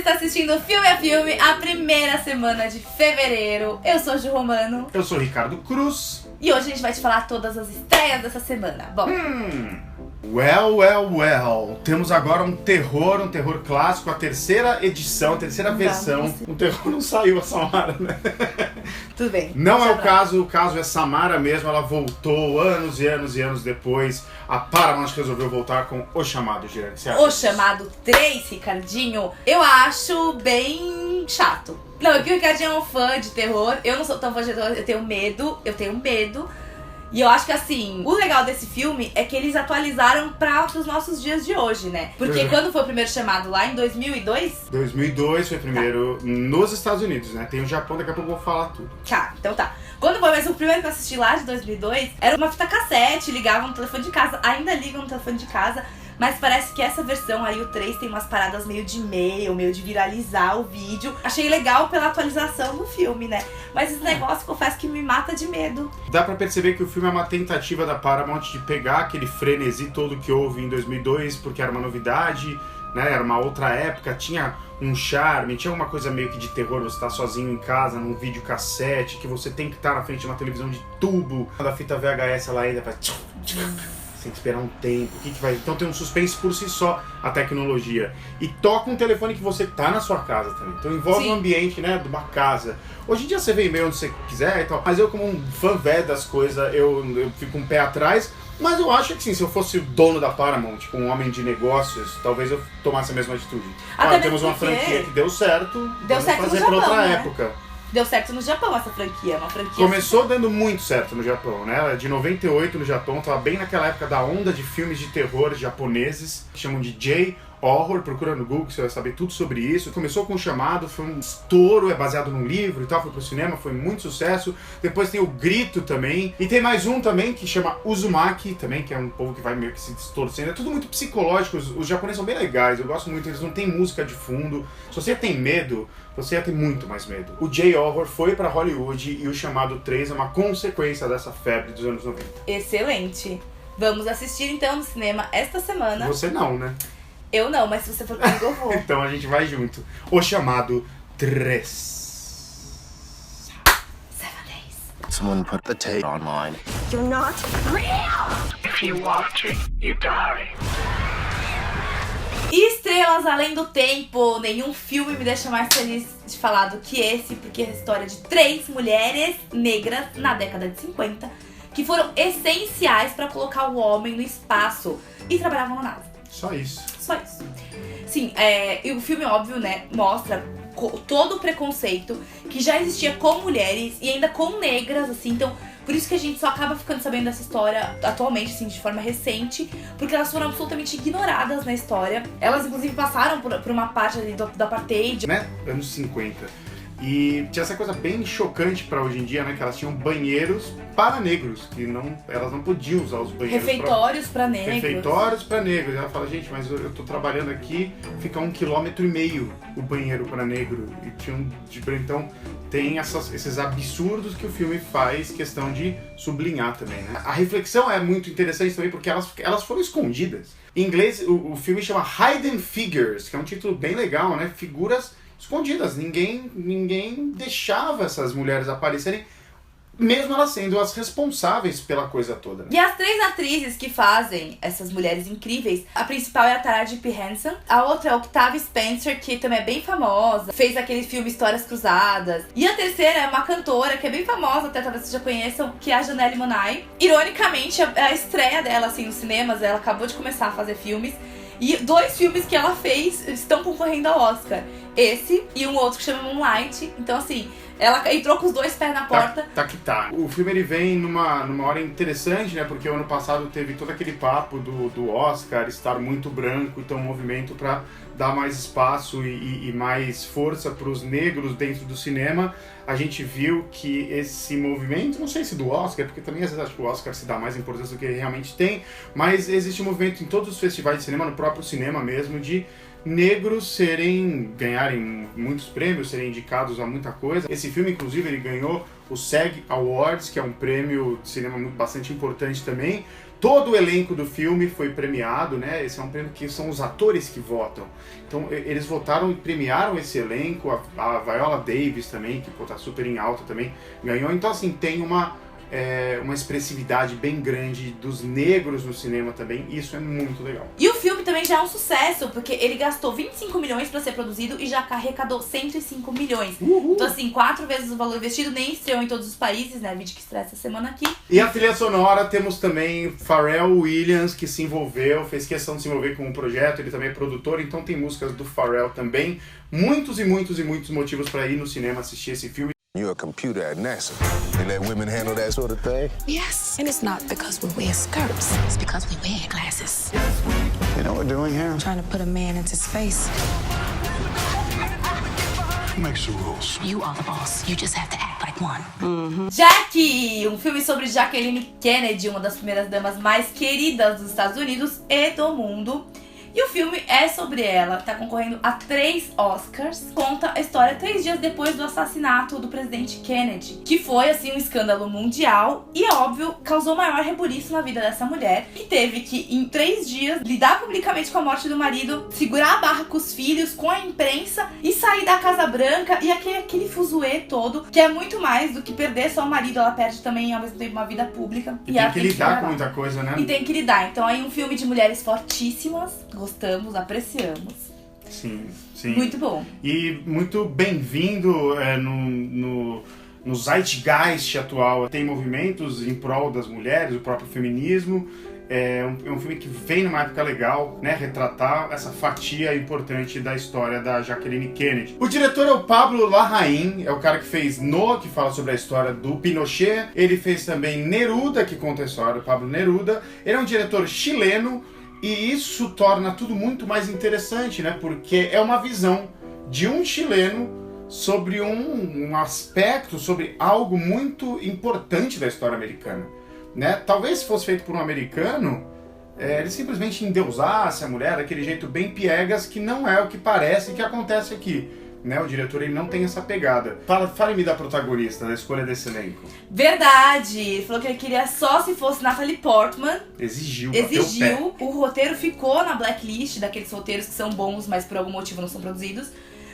está assistindo Filme a Filme, a primeira semana de fevereiro. Eu sou a Ju Romano. Eu sou o Ricardo Cruz. E hoje a gente vai te falar todas as estreias dessa semana. Bom... Well. Temos agora um terror clássico, a terceira edição, a terceira versão. O terror não saiu, a Samara, né? Tudo bem. Não é o caso é Samara mesmo, ela voltou anos e anos depois. A Paramount resolveu voltar com O Chamado, Girante. O Chamado 3, Ricardinho, eu acho bem chato. Não, é que o Ricardinho é um fã de terror, eu não sou tão fã de terror, eu tenho medo. E eu acho que, assim, o legal desse filme é que eles atualizaram para os nossos dias de hoje, né? Porque quando foi o primeiro chamado lá, em 2002? 2002 foi o primeiro nos Estados Unidos, né? Tem o Japão, daqui a pouco eu vou falar tudo. Tá, então tá. Quando foi, mas o primeiro que eu assisti lá, de 2002, era uma fita cassete, ligavam no telefone de casa, ainda ligam no telefone de casa. Mas parece que essa versão aí, o 3, tem umas paradas meio de e-mail, meio de viralizar o vídeo. Achei legal pela atualização do filme, né? Mas esse negócio, confesso que me mata de medo. Dá pra perceber que o filme é uma tentativa da Paramount de pegar aquele frenesi todo que houve em 2002, porque era uma novidade, né? Era uma outra época, tinha um charme, tinha uma coisa meio que de terror, você tá sozinho em casa, num videocassete, que você tem que estar na frente de uma televisão de tubo. Quando a fita VHS, ela ainda faz... Tem que esperar um tempo, o que vai... Então tem um suspense por si só, a tecnologia. E toca um telefone que você tá na sua casa também. Então envolve o ambiente, né, de uma casa. Hoje em dia você vê e-mail onde você quiser e tal. Mas eu, como um fã velho das coisas, eu fico um pé atrás. Mas eu acho que sim, se eu fosse o dono da Paramount, tipo um homem de negócios, talvez eu tomasse a mesma atitude. Temos uma franquia que deu certo, vamos fazer pra outra época. Deu certo no Japão essa franquia, uma franquia... Começou dando muito certo no Japão, né? Ela é de 98 no Japão, tava bem naquela época da onda de filmes de terror japoneses, que chamam de J-Horror, procura no Google que você vai saber tudo sobre isso. Começou com o Chamado, foi um estouro, é baseado num livro e tal, foi pro cinema, foi muito sucesso. Depois tem o Grito também, e tem mais um também que chama Uzumaki também, que é um povo que vai meio que se distorcendo. É tudo muito psicológico, os japoneses são bem legais, eu gosto muito, eles não tem música de fundo. Se você tem medo, você ia ter muito mais medo. O J-Horror foi pra Hollywood e o Chamado 3 é uma consequência dessa febre dos anos 90. Excelente. Vamos assistir então no cinema esta semana. Você não, né? Eu não, mas se você for comigo eu vou. Então a gente vai junto. O Chamado 3. 7 days. Someone put the tape online. You're not real! If you watch it, you die. Estrelas Além do Tempo. Nenhum filme me deixa mais feliz de falar do que esse, porque é a história de 3 mulheres negras na década de 50 que foram essenciais para colocar o homem no espaço e trabalhavam na NASA. Só isso. Sim, e o filme, óbvio, né, mostra todo o preconceito que já existia com mulheres e ainda com negras, assim, então... Por isso que a gente só acaba ficando sabendo dessa história atualmente, assim, de forma recente, porque elas foram absolutamente ignoradas na história. Elas, inclusive, passaram por uma parte ali do apartheid. Né? Anos 50. E tinha essa coisa bem chocante pra hoje em dia, né? Que elas tinham banheiros para negros, que elas não podiam usar os banheiros. Refeitórios pra negros. Refeitórios pra negros. Ela fala, gente, mas eu tô trabalhando aqui, fica 1,5 km o banheiro para negro. E tinha então tem esses absurdos que o filme faz questão de sublinhar também, né? A reflexão é muito interessante também porque elas foram escondidas. Em inglês, o filme chama Hidden Figures, que é um título bem legal, né? Figuras escondidas. Ninguém deixava essas mulheres aparecerem, mesmo elas sendo as responsáveis pela coisa toda, né? E as 3 atrizes que fazem essas mulheres incríveis, a principal é a Taraji P. Henson, a outra é a Octavia Spencer, que também é bem famosa, fez aquele filme Histórias Cruzadas, e a terceira é uma cantora que é bem famosa, até talvez vocês já conheçam, que é a Janelle Monáe. Ironicamente, a estreia dela, assim, nos cinemas, ela acabou de começar a fazer filmes, e 2 filmes que ela fez estão concorrendo ao Oscar. Esse e um outro que chama Moonlight. Então, assim, ela entrou com os 2 pés na porta. Tá. O filme ele vem numa hora interessante, né? Porque o ano passado teve todo aquele papo do Oscar estar muito branco, então um movimento para dar mais espaço e mais força para os negros dentro do cinema. A gente viu que esse movimento, não sei se do Oscar, porque também às vezes acho que o Oscar se dá mais importância do que ele realmente tem, mas existe um movimento em todos os festivais de cinema, no próprio cinema mesmo, de negros ganharem muitos prêmios, serem indicados a muita coisa. Esse filme, inclusive, ele ganhou o SAG Awards, que é um prêmio de cinema bastante importante também, Todo o elenco do filme foi premiado, né? Esse é um prêmio que são os atores que votam. Então eles votaram e premiaram esse elenco. A Viola Davis também, que tá super em alta também, ganhou. Então assim, tem uma expressividade bem grande dos negros no cinema também. Isso é muito legal. E o filme também já é um sucesso, porque ele gastou 25 milhões pra ser produzido e já arrecadou 105 milhões. Uhul. Então assim, 4 vezes o valor investido, nem estreou em todos os países, né? Vídeo que estreia essa semana aqui. E a trilha sonora, temos também Pharrell Williams, que se envolveu, fez questão de se envolver com o projeto. Ele também é produtor, então tem músicas do Pharrell também. Muitos e muitos e muitos motivos pra ir no cinema assistir esse filme. You're a computer at NASA. They let women handle that sort of thing? Yes, and it's not because we wear skirts. It's because we wear glasses. You know what we're doing here? Trying to put a man into space. Who makes the rules? You are the boss. You just have to act like one. Jackie, um filme sobre Jacqueline Kennedy, uma das primeiras damas mais queridas dos Estados Unidos e do mundo. E o filme é sobre ela, tá concorrendo a 3 Oscars. Conta a história 3 dias depois do assassinato do presidente Kennedy, que foi, assim, um escândalo mundial e, é óbvio, causou maior rebuliço na vida dessa mulher, que teve que, em 3 dias, lidar publicamente com a morte do marido, segurar a barra com os filhos, com a imprensa e sair da Casa Branca e aquele fuzuê todo, que é muito mais do que perder só o marido, ela perde também, ao mesmo tempo, uma vida pública. E tem que lidar com muita coisa, né? E tem que lidar. Então, aí um filme de mulheres fortíssimas. Gostamos, apreciamos. Sim, sim. Muito bom. E muito bem-vindo no Zeitgeist atual. Tem movimentos em prol das mulheres, o próprio feminismo. É um filme que vem numa época legal, né? Retratar essa fatia importante da história da Jacqueline Kennedy. O diretor é o Pablo Larraín, é o cara que fez Noa, que fala sobre a história do Pinochet. Ele fez também Neruda, que conta a história do Pablo Neruda. Ele é um diretor chileno. E isso torna tudo muito mais interessante, né? Porque é uma visão de um chileno sobre um aspecto, sobre algo muito importante da história americana, né? Talvez se fosse feito por um americano, ele simplesmente endeusasse a mulher daquele jeito bem piegas, que não é o que parece que acontece aqui. Né, o diretor ele não tem essa pegada. Fale-me da protagonista, da escolha desse elenco. Verdade! Ele falou que ele queria só se fosse Natalie Portman. Exigiu. O roteiro ficou na blacklist daqueles roteiros que são bons, mas por algum motivo não são produzidos.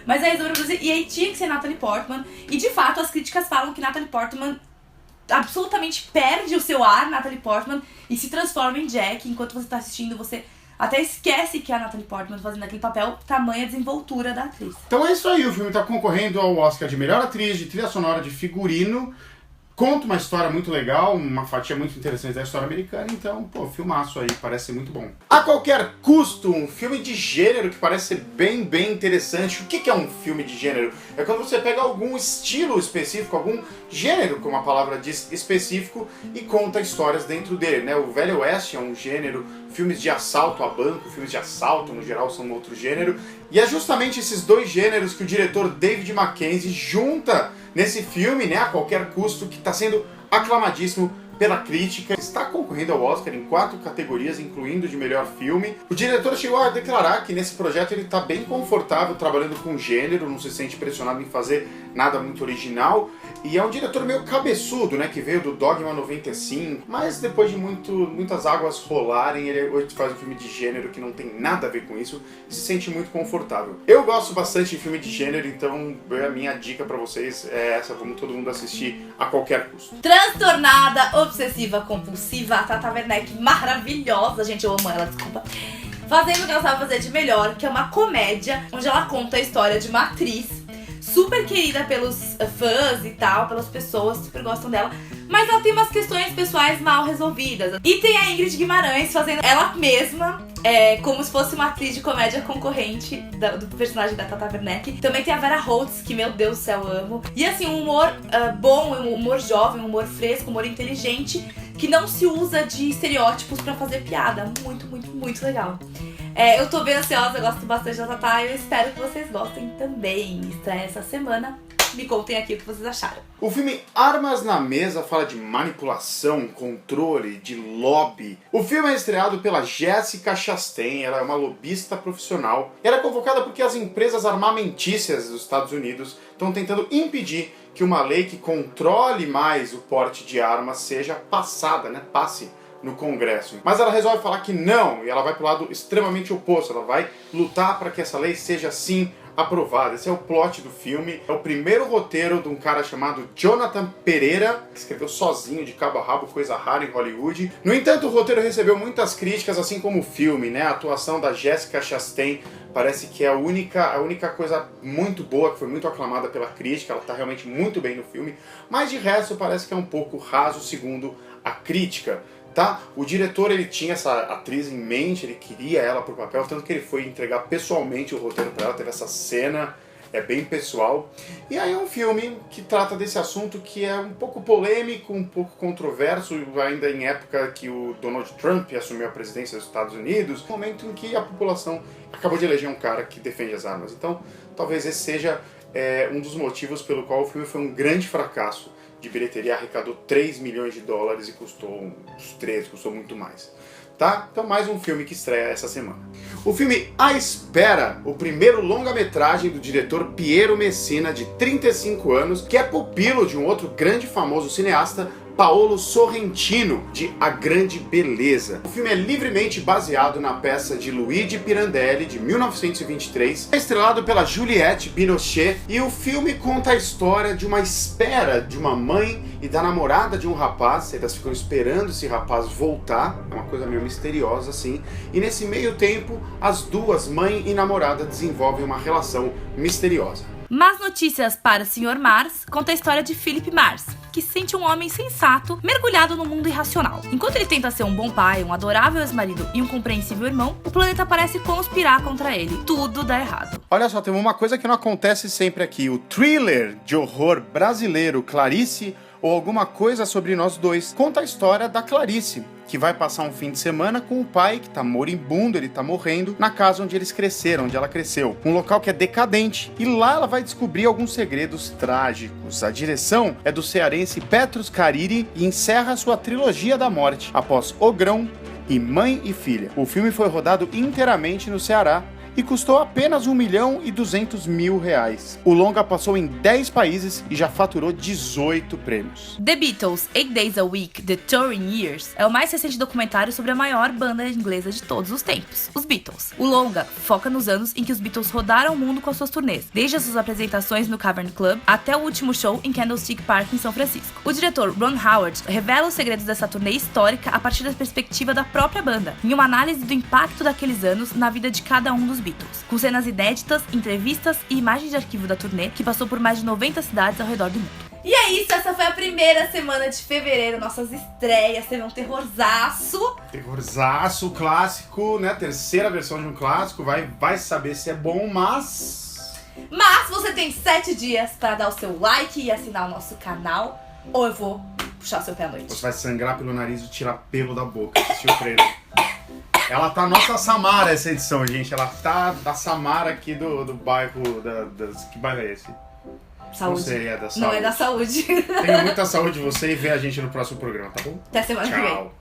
Mas aí resolveram produzir, e aí tinha que ser Natalie Portman. E de fato as críticas falam que Natalie Portman absolutamente perde o seu ar, Natalie Portman, e se transforma em Jack. Enquanto você tá assistindo, você até esquece que é a Natalie Portman fazendo aquele papel, tamanha desenvoltura da atriz. Então é isso aí, o filme tá concorrendo ao Oscar de melhor atriz, de trilha sonora, de figurino. Conta uma história muito legal, uma fatia muito interessante da história americana, então, pô, filmaço aí, parece ser muito bom. A Qualquer Custo, um filme de gênero que parece ser bem interessante. O que é um filme de gênero? É quando você pega algum estilo específico, algum gênero, como a palavra diz, específico, e conta histórias dentro dele, né? O Velho Oeste é um gênero, filmes de assalto a banco, filmes de assalto, no geral, são outro gênero. E é justamente esses dois gêneros que o diretor David Mackenzie junta nesse filme, né, A Qualquer Custo, que está sendo aclamadíssimo pela crítica. Está concorrendo ao Oscar em 4 categorias, incluindo de melhor filme. O diretor chegou a declarar que nesse projeto ele está bem confortável trabalhando com gênero, não se sente pressionado em fazer nada muito original. E é um diretor meio cabeçudo, né, que veio do Dogma 95, mas depois de muitas águas rolarem, ele hoje faz um filme de gênero que não tem nada a ver com isso e se sente muito confortável. Eu gosto bastante de filme de gênero, então a minha dica pra vocês é essa, vamos todo mundo assistir A Qualquer Custo. Transtornada, obsessiva, compulsiva, a Tata Werneck maravilhosa, gente, eu amo ela, desculpa. Fazendo o que ela sabe fazer de melhor, que é uma comédia, onde ela conta a história de uma atriz super querida pelos fãs e tal, pelas pessoas que super gostam dela, mas ela tem umas questões pessoais mal resolvidas. E tem a Ingrid Guimarães fazendo ela mesma, como se fosse uma atriz de comédia concorrente do personagem da Tata Werneck. Também tem a Vera Holtz, que, meu Deus do céu, amo. E assim, um humor bom, um humor jovem, um humor fresco, um humor inteligente, que não se usa de estereótipos pra fazer piada. Muito legal. Eu tô bem ansiosa, eu gosto bastante da Tata e eu espero que vocês gostem também. Estreia essa semana. Me contem aqui o que vocês acharam. O filme Armas na Mesa fala de manipulação, controle, de lobby. O filme é estreado pela Jessica Chastain, ela é uma lobista profissional. Ela é convocada porque as empresas armamentícias dos Estados Unidos estão tentando impedir que uma lei que controle mais o porte de armas seja passada, né? Passe no Congresso. Mas ela resolve falar que não, e ela vai pro lado extremamente oposto. Ela vai lutar para que essa lei seja sim aprovada. Esse é o plot do filme. É o primeiro roteiro de um cara chamado Jonathan Pereira, que escreveu sozinho, de cabo a rabo, coisa rara em Hollywood. No entanto, o roteiro recebeu muitas críticas, assim como o filme, né? A atuação da Jessica Chastain parece que é a única coisa muito boa, que foi muito aclamada pela crítica. Ela tá realmente muito bem no filme. Mas de resto, parece que é um pouco raso, segundo a crítica. Tá? O diretor, ele tinha essa atriz em mente, ele queria ela pro papel, tanto que ele foi entregar pessoalmente o roteiro para ela, teve essa cena, é bem pessoal. E aí é um filme que trata desse assunto que é um pouco polêmico, um pouco controverso, ainda em época que o Donald Trump assumiu a presidência dos Estados Unidos, um momento em que a população acabou de eleger um cara que defende as armas. Então, talvez esse seja um dos motivos pelo qual o filme foi um grande fracasso de bilheteria, arrecadou 3 milhões de dólares e custou uns 13, custou muito mais. Tá? Então mais um filme que estreia essa semana. O filme A Espera, o primeiro longa-metragem do diretor Piero Messina, de 35 anos, que é pupilo de um outro grande e famoso cineasta, Paolo Sorrentino, de A Grande Beleza. O filme é livremente baseado na peça de Luigi Pirandelli, de 1923, estrelado pela Juliette Binoche, e o filme conta a história de uma espera de uma mãe e da namorada de um rapaz. Elas ficam esperando esse rapaz voltar, é uma coisa meio misteriosa assim, e nesse meio tempo, as duas, mãe e namorada, desenvolvem uma relação misteriosa. Más Notícias para o Sr. Mars conta a história de Philip Mars, que se sente um homem sensato, mergulhado no mundo irracional. Enquanto ele tenta ser um bom pai, um adorável ex-marido e um compreensível irmão, o planeta parece conspirar contra ele. Tudo dá errado. Olha só, tem uma coisa que não acontece sempre aqui. O thriller de horror brasileiro Clarice, ou Alguma Coisa Sobre Nós Dois, conta a história da Clarice, que vai passar um fim de semana com o pai, que tá moribundo, ele tá morrendo, na casa onde eles cresceram, onde ela cresceu. Um local que é decadente, e lá ela vai descobrir alguns segredos trágicos. A direção é do cearense Petrus Cariri e encerra sua trilogia da morte, após Ogrão e Mãe e Filha. O filme foi rodado inteiramente no Ceará, e custou apenas R$1.200.000. O longa passou em 10 países e já faturou 18 prêmios. The Beatles, 8 Days a Week, The Touring Years, é o mais recente documentário sobre a maior banda inglesa de todos os tempos, os Beatles. O longa foca nos anos em que os Beatles rodaram o mundo com as suas turnês, desde as suas apresentações no Cavern Club até o último show em Candlestick Park, em São Francisco. O diretor Ron Howard revela os segredos dessa turnê histórica a partir da perspectiva da própria banda, em uma análise do impacto daqueles anos na vida de cada um dos Beatles, com cenas inéditas, entrevistas e imagens de arquivo da turnê, que passou por mais de 90 cidades ao redor do mundo. E é isso, essa foi a primeira semana de fevereiro, nossas estreias, teve um terrorzaço. Terrorzaço, clássico, né? Terceira versão de um clássico, vai saber se é bom, mas você tem 7 dias para dar o seu like e assinar o nosso canal, ou eu vou puxar o seu pé à noite. Você vai sangrar pelo nariz e tirar pelo da boca, assistir o trailer. Ela tá nossa Samara essa edição, gente. Ela tá da Samara aqui do bairro que bairro é esse? Saúde. Não sei, é da saúde. Não é da saúde. Tenha muita saúde você e vê a gente no próximo programa, tá bom? Até semana que vem. Tchau.